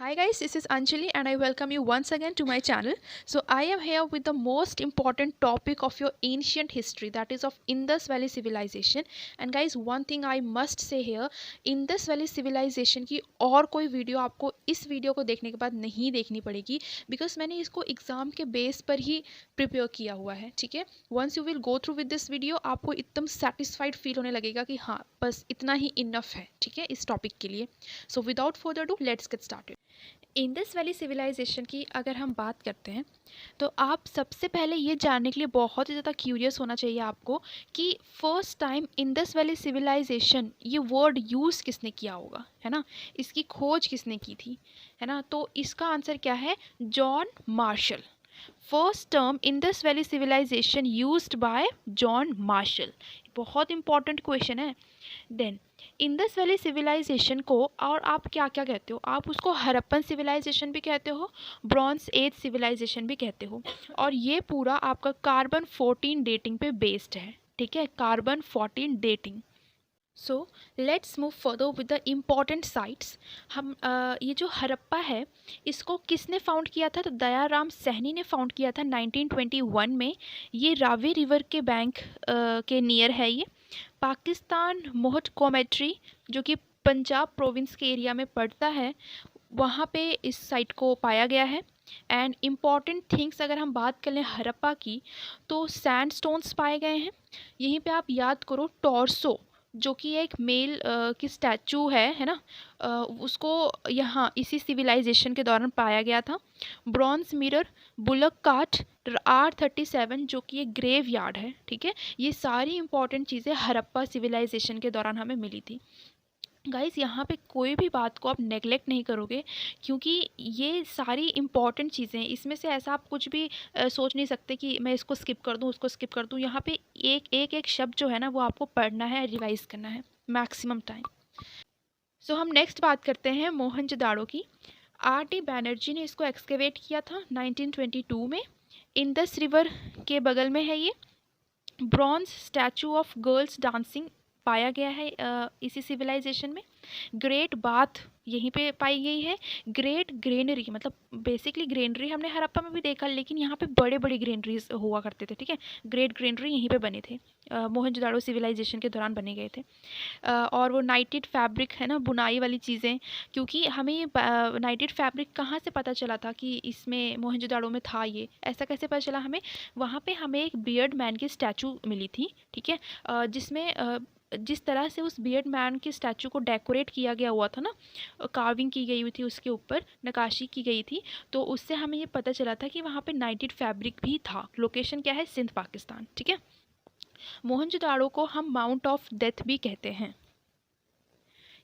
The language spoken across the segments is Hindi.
Hi guys, this is Anjali and I welcome you once again to my channel. So I am here with the most important topic of your ancient history, that is of Indus Valley Civilization. And guys, one thing I must say here, Indus Valley Civilization की और कोई वीडियो आपको इस वीडियो को देखने के बाद नहीं देखनी पड़ेगी, बिकॉज मैंने इसको एग्ज़ाम के बेस पर ही प्रिपेयर किया हुआ है. ठीक है, once you will go through with this video आपको एकदम सेटिस्फाइड फील होने लगेगा कि हाँ बस इतना ही इनफ है. ठीक है, इस टॉपिक के लिए. So without further do let's get started. Indus valley civilization की अगर हम बात करते हैं तो आप सबसे पहले ये जानने के लिए बहुत ही ज़्यादा क्यूरियस होना चाहिए आपको कि first time Indus valley civilization ये वर्ड यूज़ किसने किया होगा, है ना. इसकी खोज किसने की थी, है ना. तो इसका आंसर क्या है, John Marshall. First term Indus valley civilization used by John Marshall. बहुत इंपॉर्टेंट क्वेश्चन है. देन इंडस वैली सिविलाइजेशन को और आप क्या क्या कहते हो, आप उसको हड़प्पन सिविलाइजेशन भी कहते हो, ब्रॉन्ज एज सिविलाइजेशन भी कहते हो. और ये पूरा आपका कार्बन 14 डेटिंग पे बेस्ड है. ठीक है, carbon 14 dating. So let's move further with the important sites. हम ये जो हड़प्पा है इसको किसने फाउंड किया था, तो दयाराम सहनी ने फाउंड किया था 1921 में. ये रावी रिवर के बैंक के नियर है. ये पाकिस्तान मोहट कोमेट्री जो कि पंजाब प्रोविंस के एरिया में पड़ता है, वहाँ पे इस साइट को पाया गया है. एंड इम्पॉर्टेंट थिंग्स अगर हम बात कर लें हड़प्पा की तो सैंडस्टोन्स पाए गए हैं. यहीं पे आप याद करो टॉर्सो जो कि एक मेल की स्टैचू है ना. उसको यहाँ इसी सिविलाइजेशन के दौरान पाया गया था. ब्रॉन्ज मिरर, बुलक काट, R37 जो कि एक ग्रेव यार्ड है. ठीक है, ये सारी इंपॉर्टेंट चीज़ें हड़प्पा सिविलाइजेशन के दौरान हमें मिली थी. गाइस, यहाँ पे कोई भी बात को आप नेगलेक्ट नहीं करोगे क्योंकि ये सारी इंपॉर्टेंट चीज़ें हैं. इसमें से ऐसा आप कुछ भी सोच नहीं सकते कि मैं इसको स्किप कर दूँ उसको स्किप कर दूँ. यहाँ पे एक शब्द जो है ना वो आपको पढ़ना है, रिवाइज करना है मैक्सिमम टाइम. सो हम नेक्स्ट बात करते हैं मोहनजोदाड़ो की. R.D. बैनर्जी ने इसको एक्सकेवेट किया था 1922 में. इंडस रिवर के बगल में है ये. Bronze statue of girls dancing पाया गया है इसी सिविलाइजेशन में. ग्रेट बाथ यहीं पे पाई गई है. ग्रेट ग्रेनरी मतलब बेसिकली ग्रेनरी हमने हड़प्पा में भी देखा, लेकिन यहाँ पे बड़े बड़े ग्रेनरीज हुआ करते थे. ठीक है, ग्रेट ग्रेनरी यहीं पे बने थे, मोहनजोदाड़ो सिविलाइजेशन के दौरान बने गए थे. और वो नाइटेड फैब्रिक है ना, बुनाई वाली चीज़ें. क्योंकि हमें ये नाइटेड फैब्रिक कहाँ से पता चला था कि इसमें मोहनजोदाड़ो में था, ये ऐसा कैसे पता चला हमें, वहाँ पे हमें एक बियर्ड मैन की स्टैचू मिली थी. ठीक है, जिसमें जिस तरह से उस बियर्ड मैन के स्टैचू को डेकोरेट किया गया हुआ था ना, कार्विंग की गई हुई थी, उसके ऊपर नक्काशी की गई थी, तो उससे हमें ये पता चला था कि वहाँ पे नाइटेड फैब्रिक भी था. लोकेशन क्या है, सिंध पाकिस्तान. ठीक है, मोहनजोदाड़ो को हम माउंट ऑफ डेथ भी कहते हैं.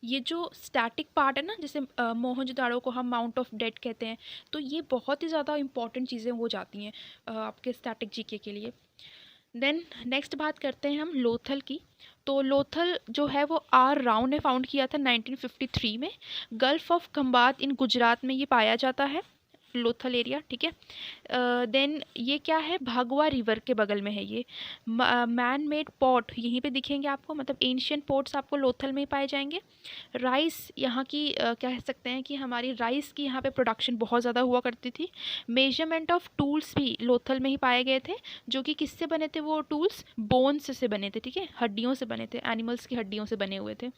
ये जो स्टैटिक पार्ट है ना, जैसे मोहनजोदाड़ो को हम माउंट ऑफ डेथ कहते हैं, तो ये बहुत ही ज़्यादा इंपॉर्टेंट चीज़ें हो जाती हैं आपके स्टैटिक जीके के लिए. देन नेक्स्ट बात करते हैं हम लोथल की. तो लोथल जो है वो R. राव ने फाउंड किया था 1953 में. गल्फ ऑफ खंबात इन गुजरात में ये पाया जाता है, लोथल एरिया. ठीक है, देन ये क्या है, भागवा रिवर के बगल में है ये. मैन मेड पॉट यहीं पे दिखेंगे आपको, मतलब एंशियंट पोर्ट्स आपको लोथल में ही पाए जाएंगे. राइस यहाँ की कह सकते हैं कि हमारी राइस की यहाँ पे प्रोडक्शन बहुत ज़्यादा हुआ करती थी. मेजरमेंट ऑफ टूल्स भी लोथल में ही पाए गए थे, जो कि किससे बने थे वो टूल्स, बोन्स से बने थे. ठीक है, हड्डियों से बने थे, एनिमल्स की हड्डियों से बने हुए थे.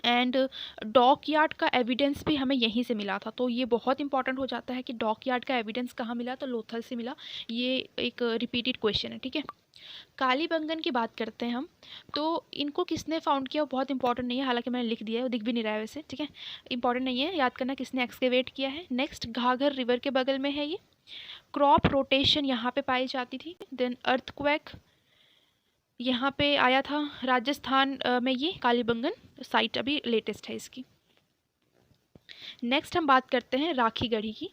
एंड डॉक यार्ड का एविडेंस भी हमें यहीं से मिला था. तो ये बहुत इंपॉर्टेंट हो जाता है कि डॉक यार्ड का एविडेंस कहाँ मिला, तो लोथल से मिला. ये एक रिपीटेड क्वेश्चन है. ठीक है, कालीबंगन की बात करते हैं हम. तो इनको किसने फाउंड किया वो बहुत इंपॉर्टेंट नहीं है, हालांकि मैंने लिख दिया है, वो दिख भी नहीं रहा है वैसे. ठीक है, इंपॉर्टेंट नहीं है याद करना किसने एक्सकेवेट किया है. नेक्स्ट घाघर रिवर के बगल में है ये. क्रॉप रोटेशन यहाँ पे पाई जाती थी. देन अर्थक्वेक यहाँ पे आया था राजस्थान में, ये कालीबंगन साइट अभी लेटेस्ट है इसकी. नेक्स्ट हम बात करते हैं राखीगढ़ी की.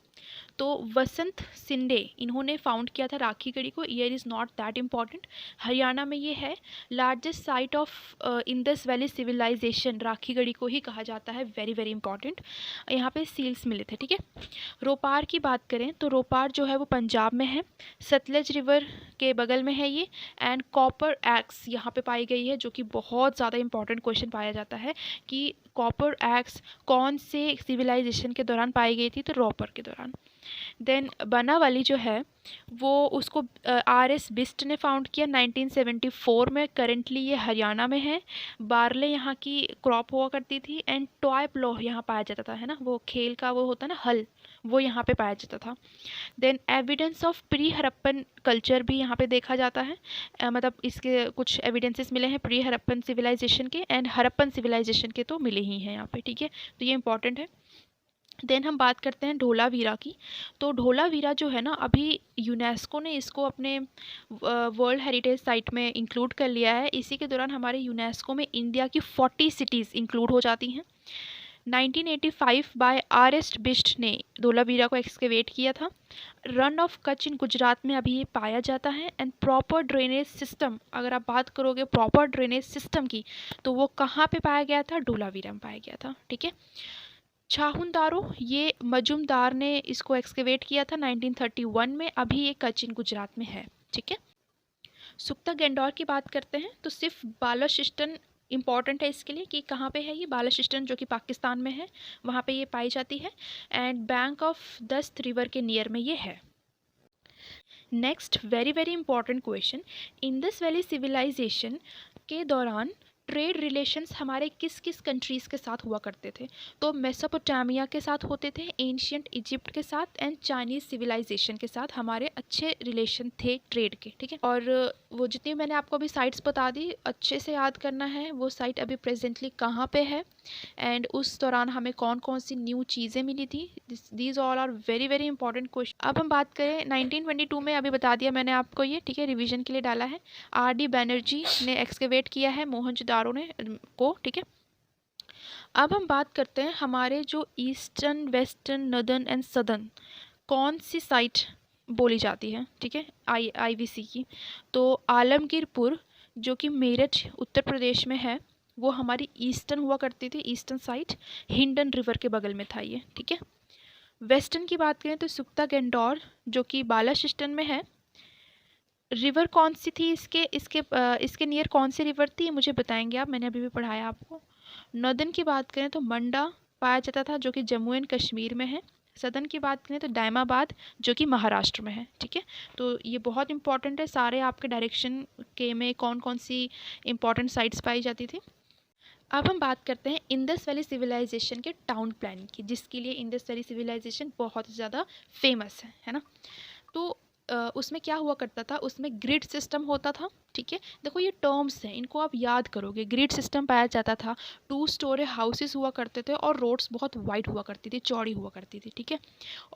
तो वसंत सिंडे इन्होंने फाउंड किया था राखीगढ़ी को. Year is not that important. Haryana में ये है. Largest site of Indus valley civilization Rakhigarhi को ही कहा जाता है. Very very important. यहाँ पे सील्स मिले थे. ठीक है, रोपार की बात करें तो रोपार जो है वो पंजाब में है, सतलज रिवर के बगल में है ये. एंड कॉपर एक्स यहाँ पे पाई गई है, जो कि बहुत ज़्यादा इंपॉर्टेंट क्वेश्चन पाया जाता है कि कॉपर एग्स कौन से सिविलाइजेशन के दौरान पाई गई थी? तो रॉपर के दौरान। देन बनावाली जो है वो उसको आर.एस. बिस्ट ने फाउंड किया 1974 में। करेंटली ये हरियाणा में है। बारले यहाँ की क्रॉप हुआ करती थी एंड टॉय प्लो यहाँ पाया जाता था, है ना, वो खेल का वो होता है ना हल, वो यहाँ पे पाया जाता था। Then evidence of pre Harappan culture भी यहाँ पे देखा जाता है। मतलब इसके कुछ एविडेंसेस मिले हैं प्री हरप्पन सिविलाइजेशन के एंड हरप्पन सिविलाइजेशन के तो मिले ही हैं यहाँ पे, ठीक है, तो ये इंपॉर्टेंट है। देन हम बात करते हैं ढोलावीरा की। तो ढोलावीरा जो है ना, अभी यूनेस्को ने इसको अपने वर्ल्ड हेरिटेज साइट में इंक्लूड कर लिया है। इसी के दौरान हमारे यूनेस्को में इंडिया की 40 सिटीज़ इंक्लूड हो जाती हैं। 1985 बाय आर.एस. बिस्ट ने धोलावीरा को एक्सकेवेट किया था। रन ऑफ कच्छ इन गुजरात में अभी ये पाया जाता है। एंड प्रॉपर ड्रेनेज सिस्टम, अगर आप बात करोगे प्रॉपर ड्रेनेज सिस्टम की, तो वो कहाँ पे पाया गया था? ढोलावीरा में पाया गया था, ठीक है। छाहुनदारो, ये मजूमदार ने इसको एक्सकेवेट किया था 1931 में। अभी ये कच्छ इन गुजरात में है, ठीक है। सुक्ता गैंडोर की बात करते हैं तो सिर्फ बालाशिस्टन इंपॉर्टेंट है इसके लिए कि कहाँ पे है ये बालाशिस्टन, जो कि पाकिस्तान में है, वहाँ पे ये पाई जाती है। एंड बैंक ऑफ दस्त रिवर के नियर में ये है। Next very very important question, Indus valley civilization के दौरान ट्रेड रिलेशंस हमारे किस किस कंट्रीज़ के साथ हुआ करते थे? तो मेसोपोटामिया के साथ होते थे, एंशियंट इजिप्ट के साथ एंड चाइनीज़ सिविलाइजेशन के साथ हमारे अच्छे रिलेशन थे ट्रेड के, ठीक है। और वो जितनी मैंने आपको अभी साइट्स बता दी, अच्छे से याद करना है वो साइट अभी प्रेजेंटली कहाँ पे है एंड उस दौरान हमें कौन कौन सी न्यू चीज़ें मिली थी। These all are very very important question. अब हम बात करें 1922 में, अभी बता दिया मैंने आपको ये, ठीक है, रिवीजन के लिए डाला है। R.D. बैनर्जी ने एक्सकेवेट किया है मोहनजोदारो ने को, ठीक है। अब हम बात करते हैं हमारे जो eastern, western, northern and southern कौन सी साइट बोली जाती है, ठीक है, IVC की। तो आलमगीरपुर जो कि मेरठ उत्तर प्रदेश में है, वो हमारी ईस्टर्न हुआ करती थी, ईस्टर्न साइड, हिंडन रिवर के बगल में था ये, ठीक है। वेस्टर्न की बात करें तो सुक्ता गैंडोर जो कि बालाशिस्टन में है। रिवर कौन सी थी इसके नियर कौन सी रिवर थी, ये मुझे बताएंगे आप, मैंने अभी भी पढ़ाया आपको। नॉर्दर्न की बात करें तो मंडा पाया जाता था जो कि जम्मू एंड कश्मीर में है। सदर्न की बात करें तो दायमाबाद जो कि महाराष्ट्र में है, ठीक है। तो ये बहुत इंपॉर्टेंट है, सारे आपके डायरेक्शन के में कौन कौन सी इंपॉर्टेंट साइट्स पाई जाती थी। अब हम बात करते हैं इंडस वैली सिविलाइजेशन के टाउन प्लानिंग की, जिसके लिए इंडस वैली सिविलाइजेशन बहुत ज़्यादा फेमस है ना। तो उसमें क्या हुआ करता था, उसमें ग्रिड सिस्टम होता था, ठीक है। देखो ये टर्म्स हैं, इनको आप याद करोगे। ग्रिड सिस्टम पाया जाता था, 2 स्टोरी हाउसेस हुआ करते थे और रोड्स बहुत वाइड हुआ करती थी, चौड़ी हुआ करती थी, ठीक है।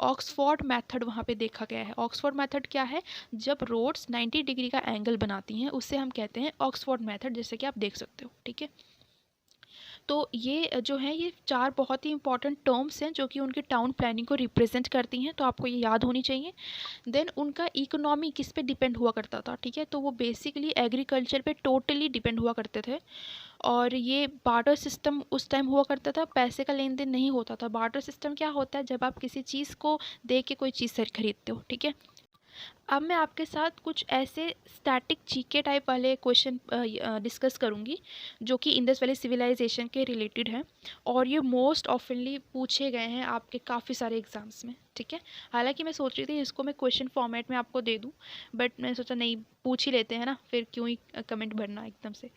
ऑक्सफोर्ड मेथड वहाँ पे देखा गया है। ऑक्सफोर्ड मेथड क्या है? जब रोड्स 90 डिग्री का एंगल बनाती हैं उससे हम कहते हैं ऑक्सफोर्ड मेथड, जैसे कि आप देख सकते हो, ठीक है। तो ये जो है ये 4 बहुत ही इंपॉर्टेंट टर्म्स हैं जो कि उनके टाउन प्लानिंग को रिप्रेजेंट करती हैं, तो आपको ये याद होनी चाहिए। देन उनका इकोनॉमी किस पे डिपेंड हुआ करता था, ठीक है, तो वो बेसिकली एग्रीकल्चर पे टोटली डिपेंड हुआ करते थे। और ये बार्टर सिस्टम उस टाइम हुआ करता था, पैसे का लेन देन नहीं होता था। बार्टर सिस्टम क्या होता है? जब आप किसी चीज़ को दे के कोई चीज़ खरीदते हो, ठीक है। अब मैं आपके साथ कुछ ऐसे स्टैटिक जीके टाइप वाले क्वेश्चन डिस्कस करूंगी जो कि इंडस वैली सिविलाइजेशन के रिलेटेड हैं और ये मोस्ट ऑफनली पूछे गए हैं आपके काफ़ी सारे एग्जाम्स में, ठीक है। हालांकि मैं सोच रही थी इसको मैं क्वेश्चन फॉर्मेट में आपको दे दूं, बट मैंने सोचा नहीं, पूछ ही लेते हैं ना, फिर क्यों ही कमेंट भरना एकदम से।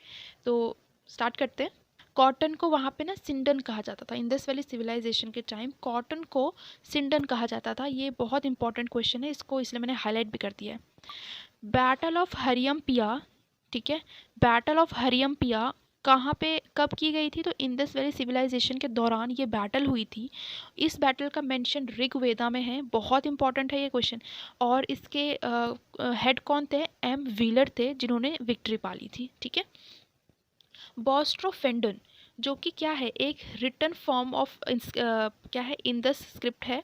तो स्टार्ट करते हैं। कॉटन को वहाँ पे ना सिंडन कहा जाता था। इंडस वैली सिविलाइजेशन के टाइम कॉटन को सिंडन कहा जाता था। ये बहुत इंपॉर्टेंट क्वेश्चन है, इसको इसलिए मैंने हाईलाइट भी कर दिया है। बैटल ऑफ हरियमपिया, ठीक है, बैटल ऑफ हरियमपिया कहाँ पे कब की गई थी? तो इंडस वैली सिविलाइजेशन के दौरान ये बैटल हुई थी। इस बैटल का मेंशन ऋग्वेदा में है, बहुत इंपॉर्टेंट है ये क्वेश्चन। और इसके हेड कौन थे? M. व्हीलर थे जिन्होंने विक्ट्री पा ली थी, ठीक है। बॉस्ट्रोफेंडन जो कि क्या है? एक रिटन फॉर्म ऑफ क्या है? इंडस स्क्रिप्ट है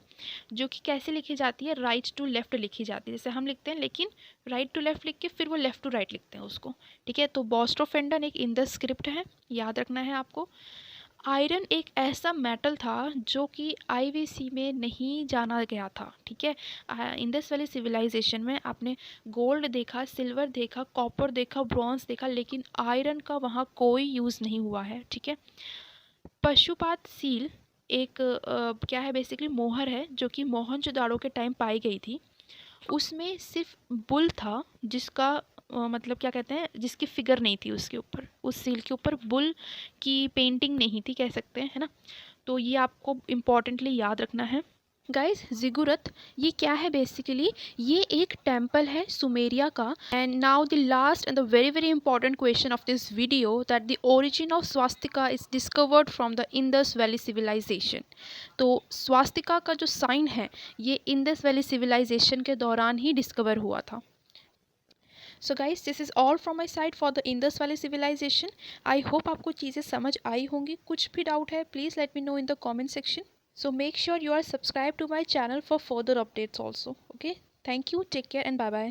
जो कि कैसे लिखी जाती है? राइट टू लेफ्ट लिखी जाती है, जैसे हम लिखते हैं, लेकिन राइट टू लेफ्ट लिख के फिर वो लेफ्ट टू राइट लिखते हैं उसको, ठीक है। तो बॉस्ट्रोफेंडन एक इंडस स्क्रिप्ट है, याद रखना है आपको। आयरन एक ऐसा मेटल था जो कि IVC में नहीं जाना गया था, ठीक है। इंडस वैली सिविलाइजेशन में आपने गोल्ड देखा, सिल्वर देखा, कॉपर देखा, ब्रॉन्ज देखा, लेकिन आयरन का वहाँ कोई यूज़ नहीं हुआ है, ठीक है। पशुपात सील एक क्या है, बेसिकली मोहर है जो कि मोहनजोदाड़ो के टाइम पाई गई थी। उसमें सिर्फ बुल था जिसका मतलब क्या कहते हैं, जिसकी फिगर नहीं थी उसके ऊपर, उस सील के ऊपर बुल की पेंटिंग नहीं थी कह सकते हैं, है ना। तो ये आपको इम्पॉर्टेंटली याद रखना है। गाइस जिगुरत ये क्या है, बेसिकली ये एक टेम्पल है सुमेरिया का। And now the last and the very very important question of this video, that the origin of swastika is discovered from the Indus valley civilization. तो स्वास्तिका का जो साइन है ये इंडस वैली सिविलाइजेशन के दौरान ही डिस्कवर हुआ था। So guys this is all from my side for the Indus valley civilization. I hope आपको चीज़ें समझ आई होंगी। कुछ भी डाउट है please let me know in the comment section. So make sure you are subscribed to my channel for further updates also. Okay. Thank you. Take care and bye bye.